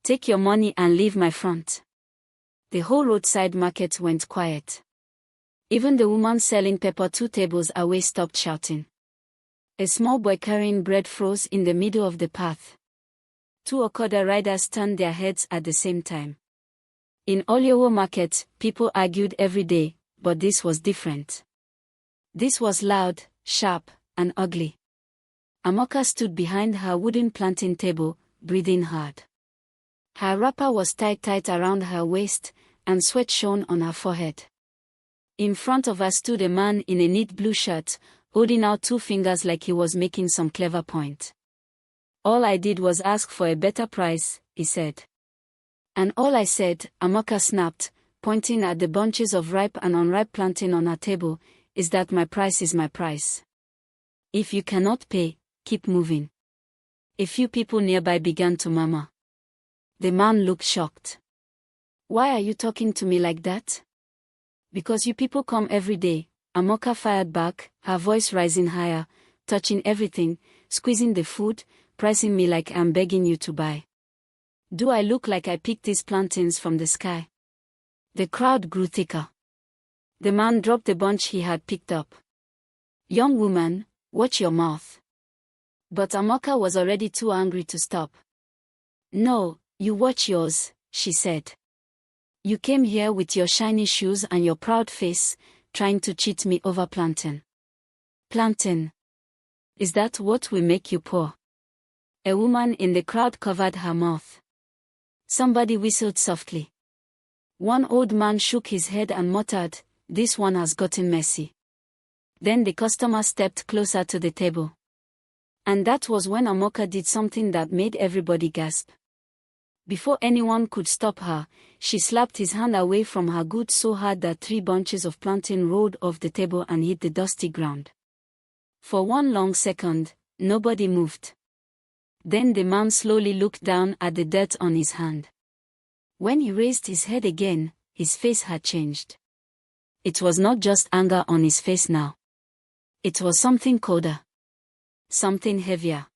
Take your money and leave my front. The whole roadside market went quiet. Even the woman selling pepper 2 tables away stopped shouting. A small boy carrying bread froze in the middle of the path. 2 Okada riders turned their heads at the same time. In Oliowo market, people argued every day, but this was different. This was loud, sharp, and ugly. Amaka stood behind her wooden plantain table, breathing hard. Her wrapper was tight around her waist, and sweat shone on her forehead. In front of her stood a man in a neat blue shirt, holding out 2 fingers like he was making some clever point. All I did was ask for a better price, he said. And all I said, Amaka snapped, pointing at the bunches of ripe and unripe plantain on her table, is that my price is my price. If you cannot pay, keep moving. A few people nearby began to murmur. The man looked shocked. Why are you talking to me like that? Because you people come every day, Amaka fired back, her voice rising higher, touching everything, squeezing the food, pressing me like I'm begging you to buy. Do I look like I picked these plantains from the sky? The crowd grew thicker. The man dropped the bunch he had picked up. Young woman, watch your mouth. But Amaka was already too angry to stop. No, you watch yours, she said. You came here with your shiny shoes and your proud face, trying to cheat me over plantain. Plantain. Is that what will make you poor? A woman in the crowd covered her mouth. Somebody whistled softly. One old man shook his head and muttered, "This one has gotten messy." Then the customer stepped closer to the table. And that was when Amaka did something that made everybody gasp. Before anyone could stop her, she slapped his hand away from her goods so hard that 3 bunches of plantain rolled off the table and hit the dusty ground. For one long second, nobody moved. Then the man slowly looked down at the dirt on his hand. When he raised his head again, his face had changed. It was not just anger on his face now. It was something colder. Something heavier.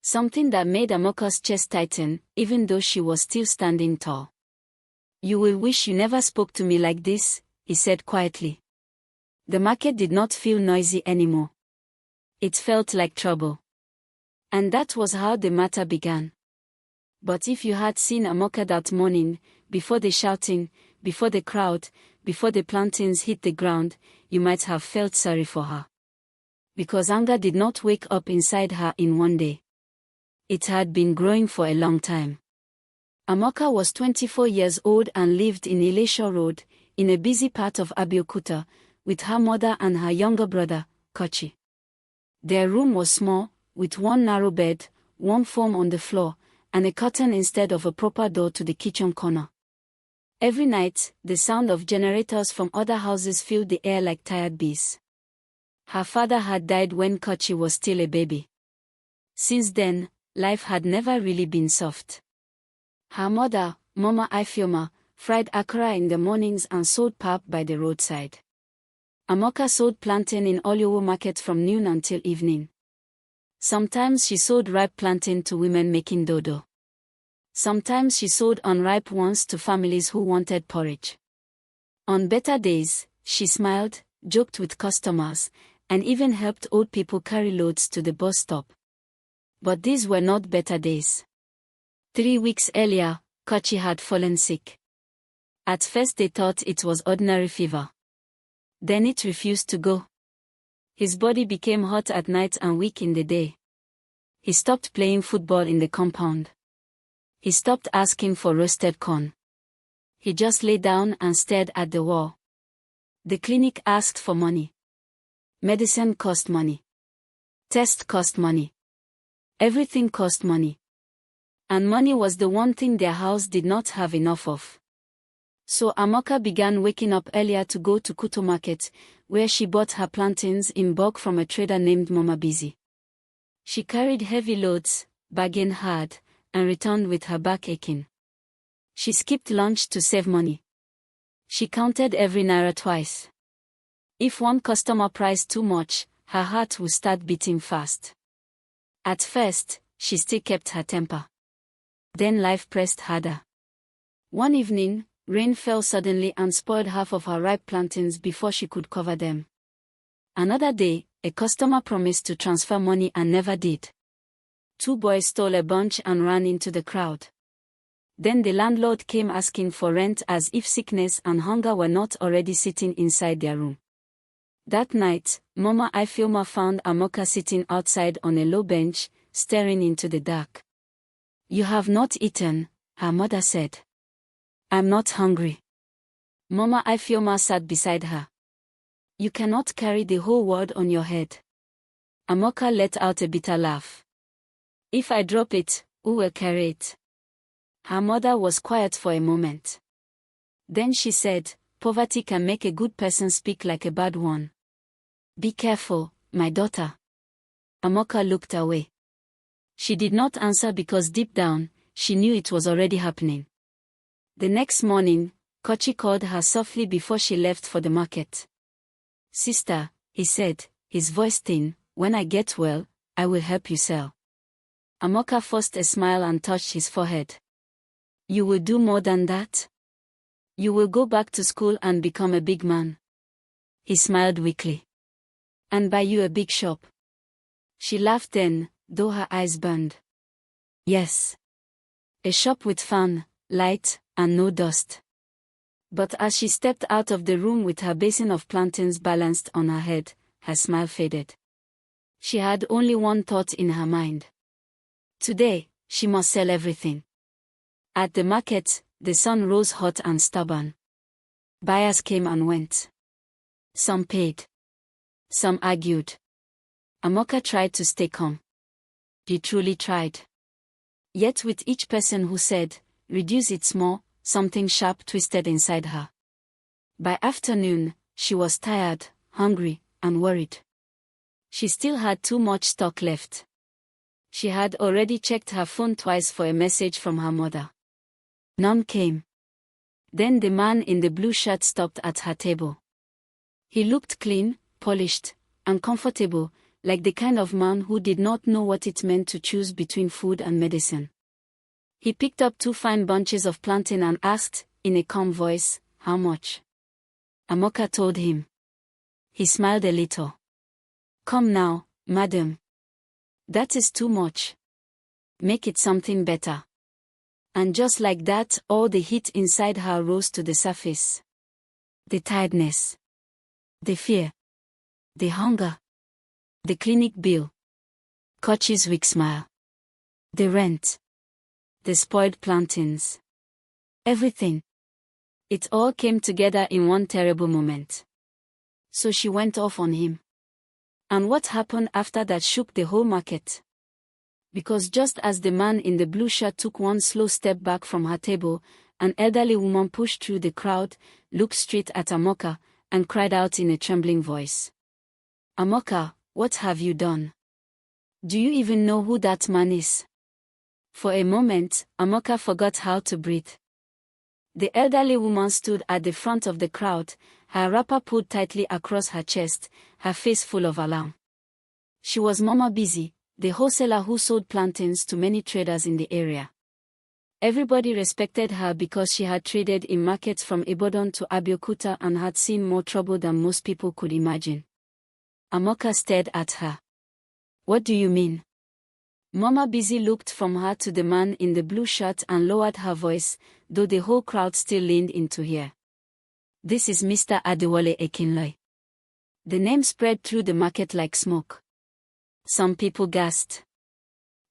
Something that made Amaka's chest tighten, even though she was still standing tall. You will wish you never spoke to me like this, he said quietly. The market did not feel noisy anymore. It felt like trouble. And that was how the matter began. But if you had seen Amaka that morning, before the shouting, before the crowd, before the plantains hit the ground, you might have felt sorry for her. Because anger did not wake up inside her in one day. It had been growing for a long time. Amaka was 24 years old and lived in Ilesha Road, in a busy part of Abeokuta, with her mother and her younger brother, Kochi. Their room was small, with one narrow bed, one form on the floor, and a curtain instead of a proper door to the kitchen corner. Every night, the sound of generators from other houses filled the air like tired bees. Her father had died when Kochi was still a baby. Since then, life had never really been soft. Her mother, Mama Ifeoma, fried akara in the mornings and sold pap by the roadside. Amaka sold plantain in Oliowo market from noon until evening. Sometimes she sold ripe plantain to women making dodo. Sometimes she sold unripe ones to families who wanted porridge. On better days, she smiled, joked with customers, and even helped old people carry loads to the bus stop. But these were not better days. 3 weeks earlier, Kochi had fallen sick. At first they thought it was ordinary fever. Then it refused to go. His body became hot at night and weak in the day. He stopped playing football in the compound. He stopped asking for roasted corn. He just lay down and stared at the wall. The clinic asked for money. Medicine cost money. Test cost money. Everything cost money. And money was the one thing their house did not have enough of. So Amaka began waking up earlier to go to Kuto Market, where she bought her plantains in bulk from a trader named Mama Busy. She carried heavy loads, bargained hard, and returned with her back aching. She skipped lunch to save money. She counted every naira twice. If one customer priced too much, her heart would start beating fast. At first, she still kept her temper. Then life pressed harder. One evening, rain fell suddenly and spoiled half of her ripe plantains before she could cover them. Another day, a customer promised to transfer money and never did. Two boys stole a bunch and ran into the crowd. Then the landlord came asking for rent as if sickness and hunger were not already sitting inside their room. That night, Mama Ifeoma found Amaka sitting outside on a low bench, staring into the dark. "You have not eaten," her mother said. "I'm not hungry." Mama Ifeoma sat beside her. "You cannot carry the whole world on your head." Amaka let out a bitter laugh. "If I drop it, who will carry it?" Her mother was quiet for a moment. Then she said, "Poverty can make a good person speak like a bad one. Be careful, my daughter." Amaka looked away. She did not answer because deep down, she knew it was already happening. The next morning, Kochi called her softly before she left for the market. "Sister," he said, his voice thin, "when I get well, I will help you sell." Amaka forced a smile and touched his forehead. "You will do more than that? You will go back to school and become a big man." He smiled weakly. "And buy you a big shop." She laughed then, though her eyes burned. "Yes. A shop with fan, light, and no dust." But as she stepped out of the room with her basin of plantains balanced on her head, her smile faded. She had only one thought in her mind. Today, she must sell everything. At the market, the sun rose hot and stubborn. Buyers came and went. Some paid. Some argued. Amaka tried to stay calm. She truly tried. Yet with each person who said, "Reduce it more," something sharp twisted inside her. By afternoon, she was tired, hungry, and worried. She still had too much stock left. She had already checked her phone twice for a message from her mother. None came. Then the man in the blue shirt stopped at her table. He looked clean, polished, and comfortable, like the kind of man who did not know what it meant to choose between food and medicine. He picked up 2 fine bunches of plantain and asked, in a calm voice, "How much?" Amaka told him. He smiled a little. "Come now, madam. That is too much. Make it something better." And just like that, all the heat inside her rose to the surface. The tiredness. The fear. The hunger. The clinic bill. Kochi's weak smile. The rent. The spoiled plantains. Everything. It all came together in one terrible moment. So she went off on him. And what happened after that shook the whole market. Because just as the man in the blue shirt took one slow step back from her table, an elderly woman pushed through the crowd, looked straight at Amaka, and cried out in a trembling voice. "Amaka, what have you done? Do you even know who that man is?" For a moment, Amaka forgot how to breathe. The elderly woman stood at the front of the crowd, her wrapper pulled tightly across her chest, her face full of alarm. She was Mama Busy, the wholesaler who sold plantains to many traders in the area. Everybody respected her because she had traded in markets from Ibadan to Abeokuta and had seen more trouble than most people could imagine. Amaka stared at her. "What do you mean?" Mama Busy looked from her to the man in the blue shirt and lowered her voice, though the whole crowd still leaned in to hear. "This is Mr. Adewale Ekinloy." The name spread through the market like smoke. Some people gasped.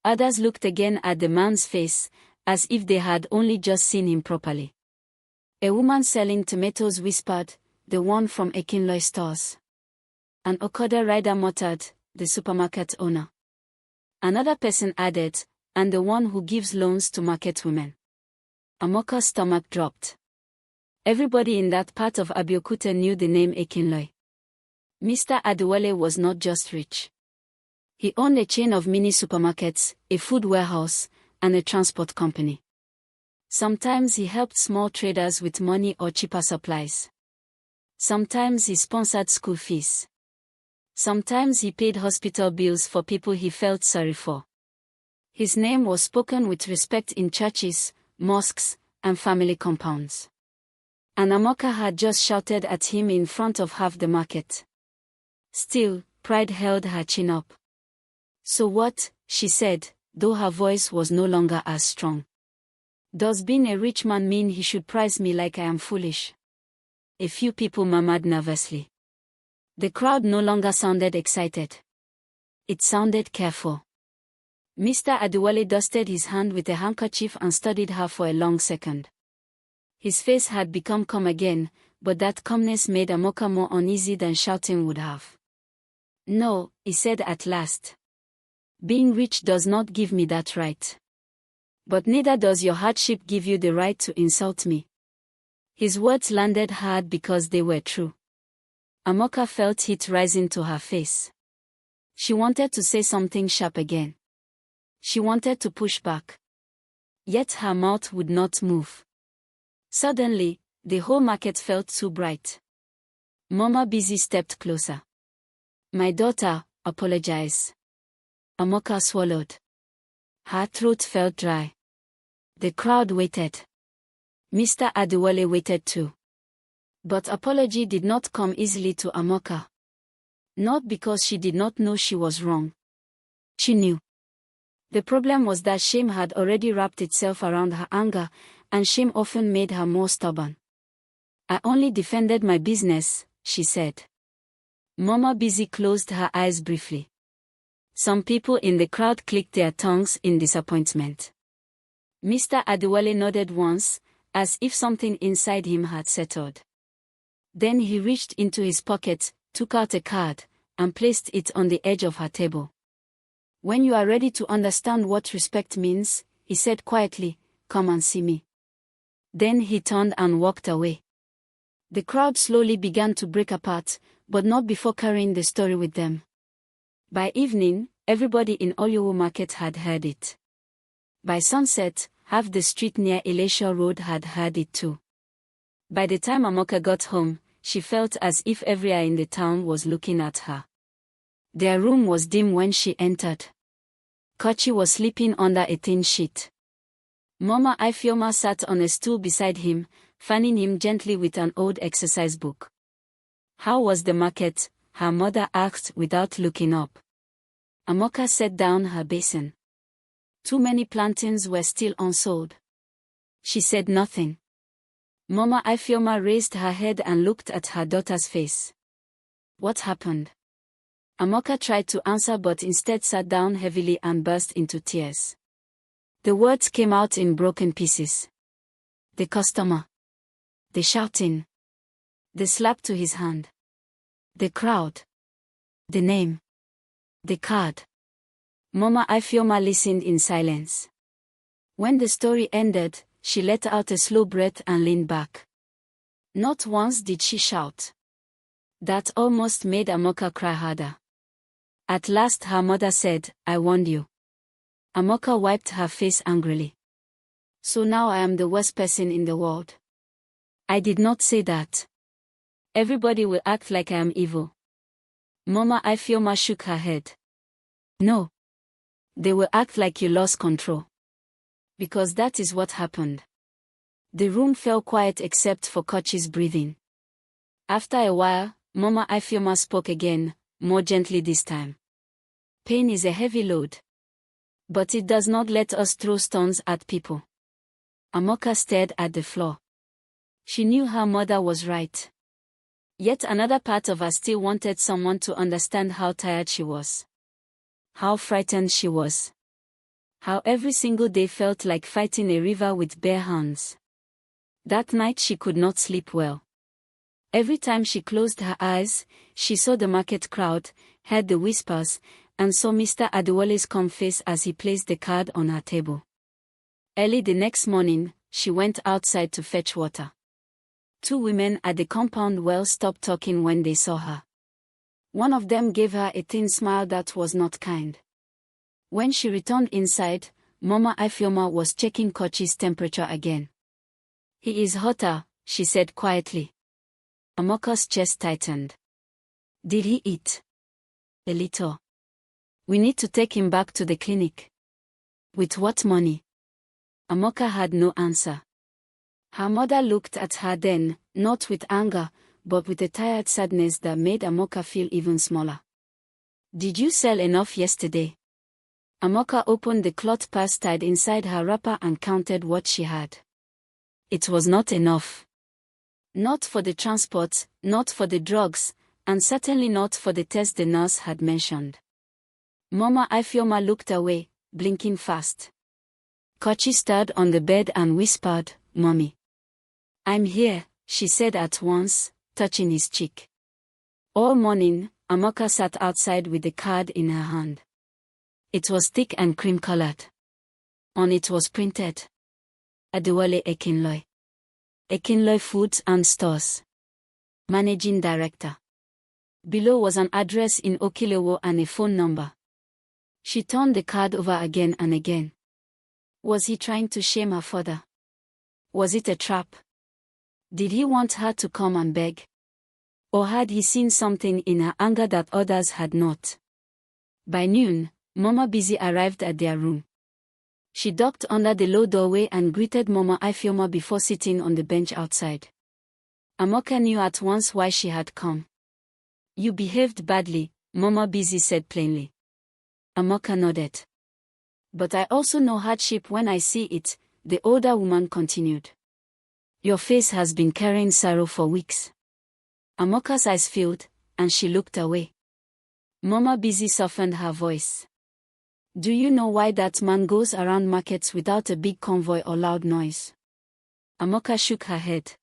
Others looked again at the man's face, as if they had only just seen him properly. A woman selling tomatoes whispered, "The one from Ekinloy stores." An Okada rider muttered, "The supermarket owner." Another person added, "And the one who gives loans to market women." Amaka's stomach dropped. Everybody in that part of Abeokuta knew the name Ekinloy. Mr. Adewale was not just rich. He owned a chain of mini supermarkets, a food warehouse, and a transport company. Sometimes he helped small traders with money or cheaper supplies. Sometimes he sponsored school fees. Sometimes he paid hospital bills for people he felt sorry for. His name was spoken with respect in churches, mosques, and family compounds. And Amaka had just shouted at him in front of half the market. Still, pride held her chin up. "So what?" she said, though her voice was no longer as strong. "Does being a rich man mean he should prize me like I am foolish?" A few people murmured nervously. The crowd no longer sounded excited. It sounded careful. Mr. Adewale dusted his hand with a handkerchief and studied her for a long second. His face had become calm again, but that calmness made Amaka more uneasy than shouting would have. "No," he said at last. "Being rich does not give me that right. But neither does your hardship give you the right to insult me." His words landed hard because they were true. Amaka felt heat rising to her face. She wanted to say something sharp again. She wanted to push back. Yet her mouth would not move. Suddenly, the whole market felt too bright. Mama Busy stepped closer. "My daughter, apologize." Amaka swallowed. Her throat felt dry. The crowd waited. Mr. Adewale waited too. But apology did not come easily to Amaka. Not because she did not know she was wrong. She knew. The problem was that shame had already wrapped itself around her anger, and shame often made her more stubborn. "I only defended my business," she said. Mama Busy closed her eyes briefly. Some people in the crowd clicked their tongues in disappointment. Mr. Adewale nodded once, as if something inside him had settled. Then he reached into his pocket, took out a card, and placed it on the edge of her table. "When you are ready to understand what respect means," he said quietly, "come and see me." Then he turned and walked away. The crowd slowly began to break apart, but not before carrying the story with them. By evening, everybody in Oliowo Market had heard it. By sunset, half the street near Elisha Road had heard it too. By the time Amaka got home, she felt as if every eye in the town was looking at her. Their room was dim when she entered. Kochi was sleeping under a thin sheet. Mama Ifeoma sat on a stool beside him, fanning him gently with an old exercise book. "How was the market?" her mother asked without looking up. Amaka set down her basin. Too many plantains were still unsold. She said nothing. Mama Ifeoma raised her head and looked at her daughter's face. "What happened?" Amaka tried to answer but instead sat down heavily and burst into tears. The words came out in broken pieces. The customer. The shouting. The slap to his hand. The crowd. The name. The card. Mama Ifeoma listened in silence. When the story ended, she let out a slow breath and leaned back. Not once did she shout. That almost made Amaka cry harder. At last her mother said, "I warned you." Amaka wiped her face angrily. "So now I am the worst person in the world?" "I did not say that. Everybody will act like I am evil." Mama Ifeoma shook her head. "No. They will act like you lost control. Because that is what happened." The room fell quiet except for Kochi's breathing. After a while, Mama Ifeoma spoke again, more gently this time. "Pain is a heavy load. But it does not let us throw stones at people." Amaka stared at the floor. She knew her mother was right. Yet another part of her still wanted someone to understand how tired she was. How frightened she was. How every single day felt like fighting a river with bare hands. That night she could not sleep well. Every time she closed her eyes, she saw the market crowd, heard the whispers, and saw Mr. Adewale's calm face as he placed the card on her table. Early the next morning, she went outside to fetch water. Two women at the compound well stopped talking when they saw her. One of them gave her a thin smile that was not kind. When she returned inside, Mama Ifeoma was checking Kochi's temperature again. "He is hotter," she said quietly. Amaka's chest tightened. "Did he eat?" "A little. We need to take him back to the clinic." With what money? Amaka had no answer. Her mother looked at her then, not with anger, but with a tired sadness that made Amaka feel even smaller. Did you sell enough yesterday? Amaka opened the cloth purse tied inside her wrapper and counted what she had. It was not enough. Not for the transport, not for the drugs, and certainly not for the test the nurse had mentioned. Mama Ifeoma looked away, blinking fast. Kochi stirred on the bed and whispered, "Mommy." "I'm here," she said at once, touching his cheek. All morning, Amaka sat outside with the card in her hand. It was thick and cream-colored. On it was printed, Adewale Ekinloy. Ekinloy Foods and Stores. Managing Director. Below was an address in Okilewo and a phone number. She turned the card over again and again. Was he trying to shame her father? Was it a trap? Did he want her to come and beg? Or had he seen something in her anger that others had not? By noon, Mama Busy arrived at their room. She ducked under the low doorway and greeted Mama Ifeoma before sitting on the bench outside. Amaka knew at once why she had come. "You behaved badly," Mama Busy said plainly. Amaka nodded. "But I also know hardship when I see it," the older woman continued. "Your face has been carrying sorrow for weeks." Amaka's eyes filled, and she looked away. Mama Busy softened her voice. "Do you know why that man goes around markets without a big convoy or loud noise?" Amaka shook her head.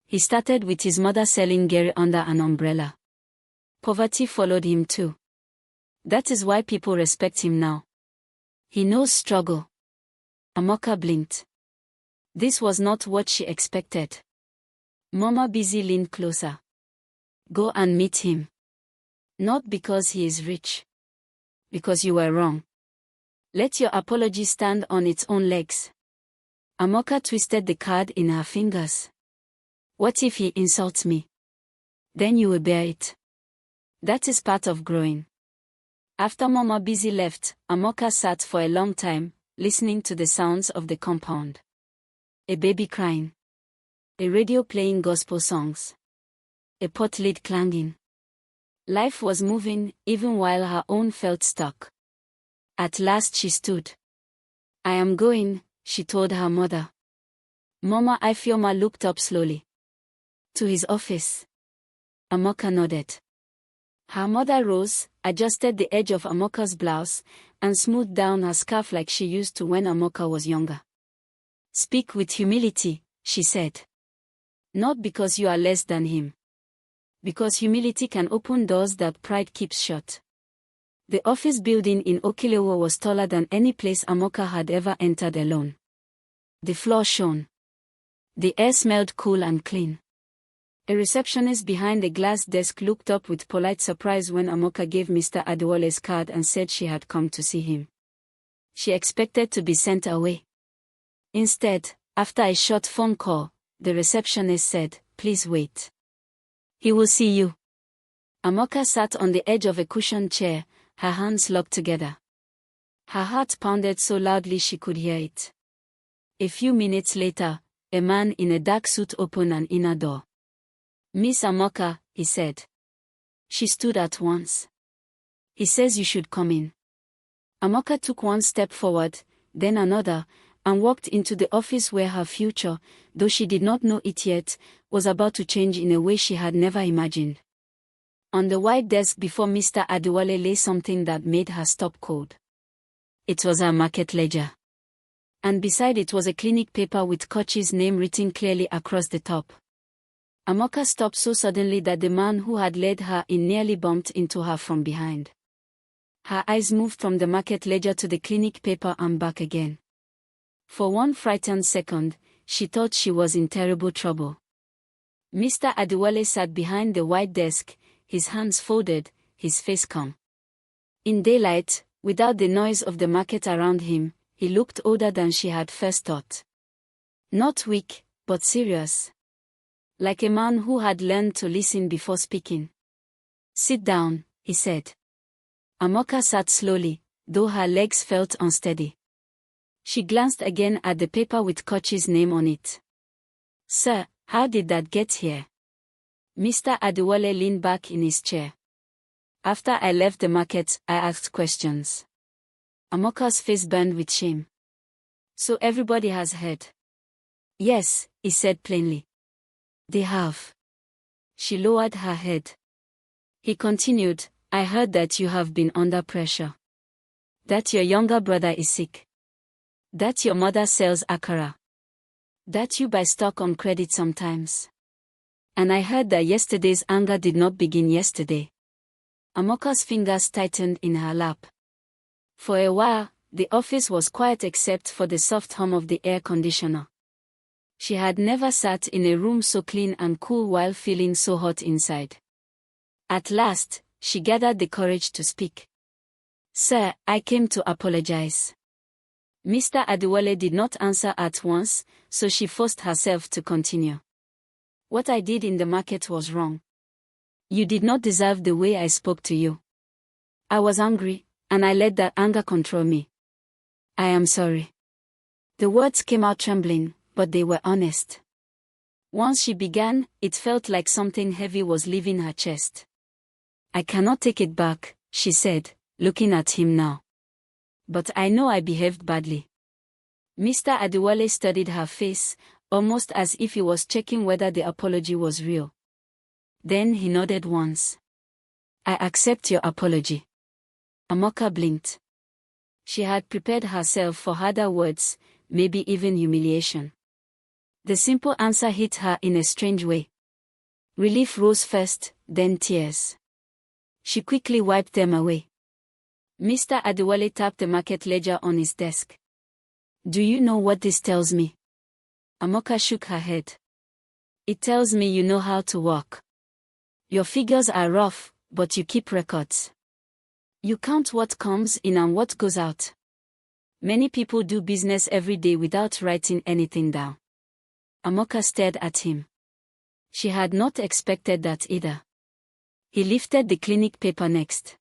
"He started with his mother selling gari under an umbrella. Poverty followed him too. That is why people respect him now. He knows struggle." Amaka blinked. This was not what she expected. Mama Busy leaned closer. "Go and meet him. Not because he is rich. Because you were wrong. Let your apology stand on its own legs." Amaka twisted the card in her fingers. "What if he insults me? Then you will bear it. That is part of growing." After Mama Busy left, Amaka sat for a long time, listening to the sounds of the compound. A baby crying. A radio playing gospel songs. A pot lid clanging. Life was moving, even while her own felt stuck. At last she stood. "I am going," she told her mother. Mama Ifeoma looked up slowly. "To his office?" Amaka nodded. Her mother rose, adjusted the edge of Amaka's blouse, and smoothed down her scarf like she used to when Amaka was younger. "Speak with humility," she said. "Not because you are less than him. Because humility can open doors that pride keeps shut." The office building in Okilewo was taller than any place Amaka had ever entered alone. The floor shone. The air smelled cool and clean. A receptionist behind the glass desk looked up with polite surprise when Amaka gave Mr. Adewale's card and said she had come to see him. She expected to be sent away. Instead, after a short phone call, the receptionist said, "Please wait. He will see you." Amaka sat on the edge of a cushioned chair, her hands locked together. Her heart pounded so loudly she could hear it. A few minutes later, a man in a dark suit opened an inner door. "Miss Amaka," he said. She stood at once. "He says you should come in." Amaka took one step forward, then another, and walked into the office where her future, though she did not know it yet, was about to change in a way she had never imagined. On the white desk before Mr. Adewale lay something that made her stop cold. It was her market ledger. And beside it was a clinic paper with Kochi's name written clearly across the top. Amaka stopped so suddenly that the man who had led her in nearly bumped into her from behind. Her eyes moved from the market ledger to the clinic paper and back again. For one frightened second, she thought she was in terrible trouble. Mr. Adewale sat behind the white desk, his hands folded, his face calm. In daylight, without the noise of the market around him, he looked older than she had first thought. Not weak, but serious. Like a man who had learned to listen before speaking. "Sit down," he said. Amaka sat slowly, though her legs felt unsteady. She glanced again at the paper with Kochi's name on it. Sir, how did that get here? Mr. Adewale leaned back in his chair. After I left the market, I asked questions. Amaka's face burned with shame. So everybody has heard? Yes, he said plainly. They have. She lowered her head. He continued, I heard that you have been under pressure. That your younger brother is sick. That your mother sells akara. That you buy stock on credit sometimes. And I heard that yesterday's anger did not begin yesterday. Amaka's fingers tightened in her lap. For a while, the office was quiet except for the soft hum of the air conditioner. She had never sat in a room so clean and cool while feeling so hot inside. At last, she gathered the courage to speak. Sir, I came to apologize. Mr. Adewale did not answer at once, so she forced herself to continue. What I did in the market was wrong. You did not deserve the way I spoke to you. I was angry, and I let that anger control me. I am sorry. The words came out trembling, but they were honest. Once she began, it felt like something heavy was leaving her chest. I cannot take it back, she said, looking at him now. But I know I behaved badly. Mr. Adewale studied her face, almost as if he was checking whether the apology was real. Then he nodded once. I accept your apology. Amaka blinked. She had prepared herself for harder words, maybe even humiliation. The simple answer hit her in a strange way. Relief rose first, then tears. She quickly wiped them away. Mr. Adewale tapped the market ledger on his desk. Do you know what this tells me? Amaka shook her head. It tells me you know how to work. Your figures are rough, but you keep records. You count what comes in and what goes out. Many people do business every day without writing anything down. Amaka stared at him. She had not expected that either. He lifted the clinic paper next.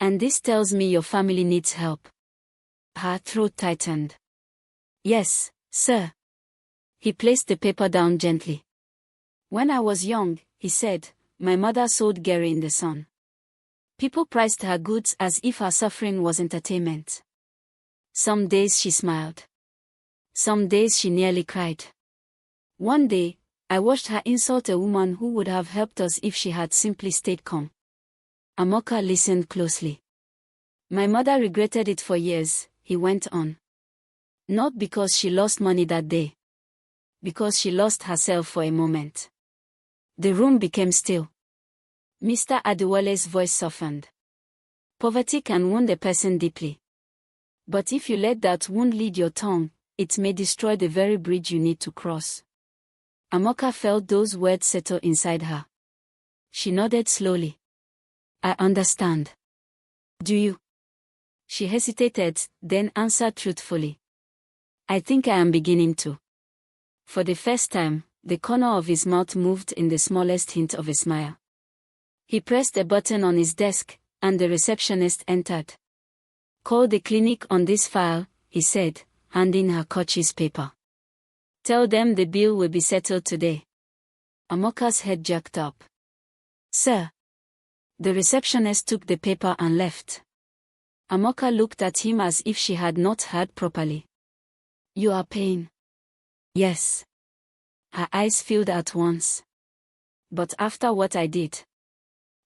And this tells me your family needs help. Her throat tightened. Yes, sir. He placed the paper down gently. When I was young, he said, my mother sold Gary in the sun. People priced her goods as if her suffering was entertainment. Some days she smiled. Some days she nearly cried. One day, I watched her insult a woman who would have helped us if she had simply stayed calm. Amaka listened closely. My mother regretted it for years, he went on. Not because she lost money that day. Because she lost herself for a moment. The room became still. Mr. Adewale's voice softened. Poverty can wound a person deeply. But if you let that wound lead your tongue, it may destroy the very bridge you need to cross. Amaka felt those words settle inside her. She nodded slowly. I understand. Do you? She hesitated, then answered truthfully. I think I am beginning to. For the first time, the corner of his mouth moved in the smallest hint of a smile. He pressed a button on his desk, and the receptionist entered. Call the clinic on this file, he said, handing her Kochi's paper. Tell them the bill will be settled today. Amaka's head jerked up. Sir. The receptionist took the paper and left. Amaka looked at him as if she had not heard properly. You are paying? Yes. Her eyes filled at once. But after what I did.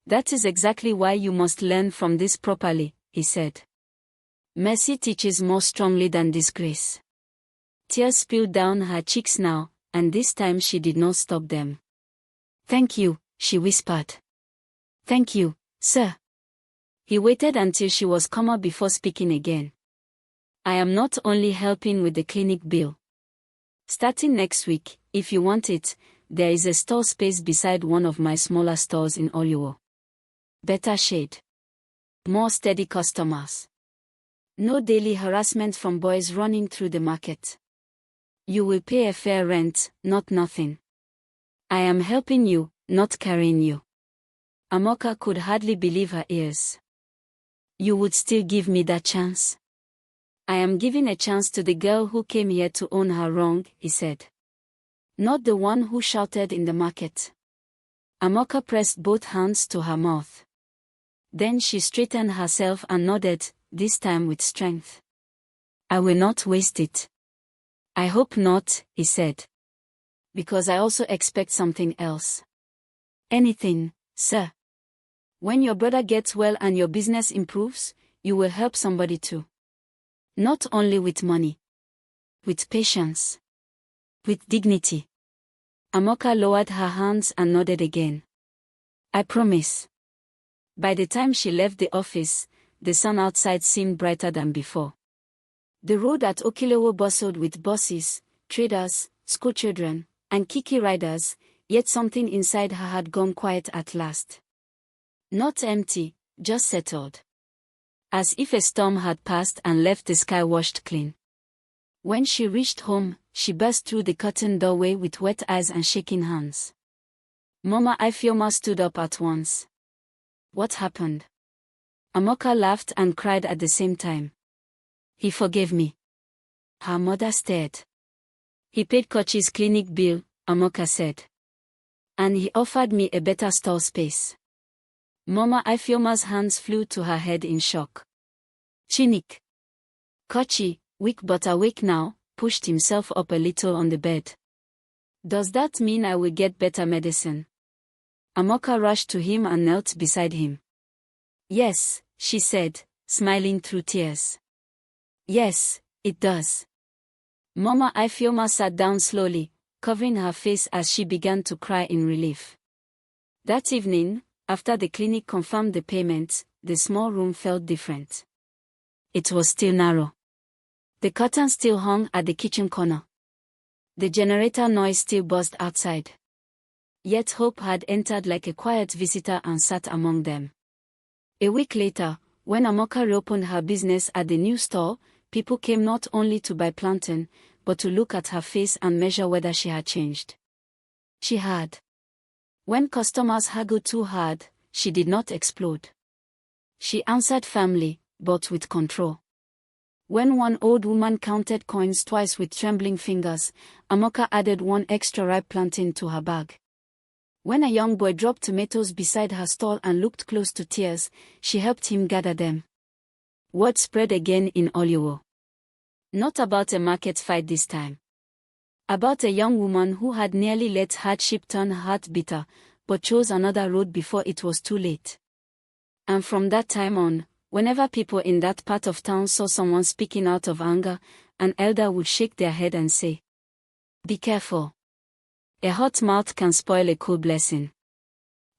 That is exactly why you must learn from this properly, he said. Mercy teaches more strongly than disgrace. Tears spilled down her cheeks now, and this time she did not stop them. Thank you, she whispered. Thank you, sir. He waited until she was calmer before speaking again. I am not only helping with the clinic bill. Starting next week, if you want it, there is a store space beside one of my smaller stores in Oluwo. Better shade. More steady customers. No daily harassment from boys running through the market. You will pay a fair rent, not nothing. I am helping you, not carrying you. Amaka could hardly believe her ears. You would still give me that chance? I am giving a chance to the girl who came here to own her wrong, he said. Not the one who shouted in the market. Amaka pressed both hands to her mouth. Then she straightened herself and nodded, this time with strength. I will not waste it. I hope not, he said. Because I also expect something else. Anything, sir. When your brother gets well and your business improves, you will help somebody too. Not only with money. With patience. With dignity. Amaka lowered her hands and nodded again. I promise. By the time she left the office, the sun outside seemed brighter than before. The road at Okilewo bustled with buses, traders, schoolchildren, and kiki riders, yet something inside her had gone quiet at last. Not empty, just settled. As if a storm had passed and left the sky washed clean. When she reached home, she burst through the curtained doorway with wet eyes and shaking hands. Mama Ifeoma stood up at once. What happened? Amaka laughed and cried at the same time. He forgave me. Her mother stared. He paid Kochi's clinic bill, Amaka said. And he offered me a better stall space. Mama Ifeoma's hands flew to her head in shock. Chinik. Kochi, weak but awake now, pushed himself up a little on the bed. Does that mean I will get better medicine? Amaka rushed to him and knelt beside him. Yes, she said, smiling through tears. Yes, it does. Mama Ifeoma sat down slowly, covering her face as she began to cry in relief. That evening, after the clinic confirmed the payments, the small room felt different. It was still narrow. The curtain still hung at the kitchen corner. The generator noise still buzzed outside. Yet hope had entered like a quiet visitor and sat among them. A week later, when Amaka reopened her business at the new store, people came not only to buy plantain, but to look at her face and measure whether she had changed. She had. When customers haggled too hard, she did not explode. She answered firmly, but with control. When one old woman counted coins twice with trembling fingers, Amaka added one extra ripe plantain to her bag. When a young boy dropped tomatoes beside her stall and looked close to tears, she helped him gather them. Word spread again in Oliwo. Not about a market fight this time. About a young woman who had nearly let hardship turn her heart bitter, but chose another road before it was too late. And from that time on, whenever people in that part of town saw someone speaking out of anger, an elder would shake their head and say, "Be careful. A hot mouth can spoil a cool blessing."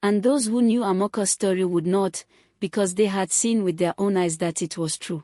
And those who knew Amaka's story would nod, because they had seen with their own eyes that it was true.